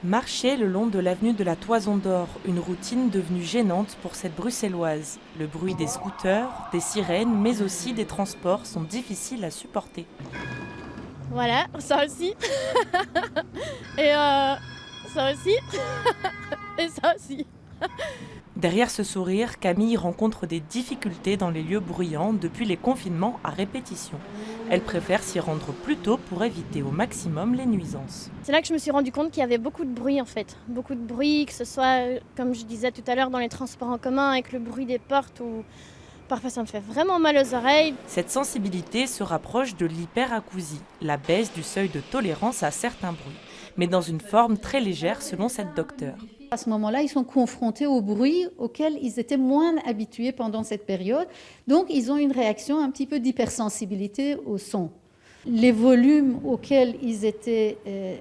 Marcher le long de l'avenue de la Toison d'Or, une routine devenue gênante pour cette bruxelloise. Le bruit des scooters, des sirènes, mais aussi des transports sont difficiles à supporter. Voilà, ça aussi. Et ça aussi. Et ça aussi. Derrière ce sourire, Camille rencontre des difficultés dans les lieux bruyants depuis les confinements à répétition. Elle préfère s'y rendre plus tôt pour éviter au maximum les nuisances. C'est là que je me suis rendu compte qu'il y avait beaucoup de bruit en fait. Beaucoup de bruit, que ce soit, comme je disais tout à l'heure, dans les transports en commun, avec le bruit des portes ou parfois ça me fait vraiment mal aux oreilles. Cette sensibilité se rapproche de l'hyperacousie, la baisse du seuil de tolérance à certains bruits, mais dans une forme très légère selon cette docteure. À ce moment-là, ils sont confrontés au bruit auquel ils étaient moins habitués pendant cette période. Donc, ils ont une réaction un petit peu d'hypersensibilité au son. Les volumes auxquels ils étaient,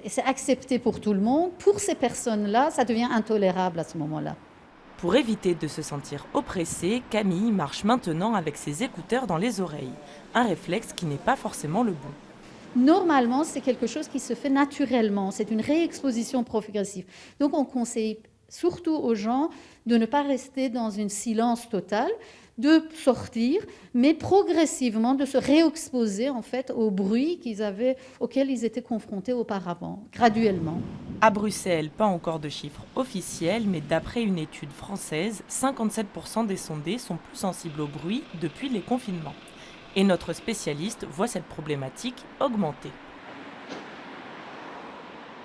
c'est accepté pour tout le monde. Pour ces personnes-là, ça devient intolérable à ce moment-là. Pour éviter de se sentir oppressée, Camille marche maintenant avec ses écouteurs dans les oreilles, un réflexe qui n'est pas forcément le bon. Normalement, c'est quelque chose qui se fait naturellement. C'est une réexposition progressive. Donc, on conseille surtout aux gens de ne pas rester dans un silence total, de sortir, mais progressivement de se réexposer en fait au bruit auquel ils étaient confrontés auparavant, graduellement. À Bruxelles, pas encore de chiffres officiels, mais d'après une étude française, 57% des sondés sont plus sensibles au bruit depuis les confinements. Et notre spécialiste voit cette problématique augmenter.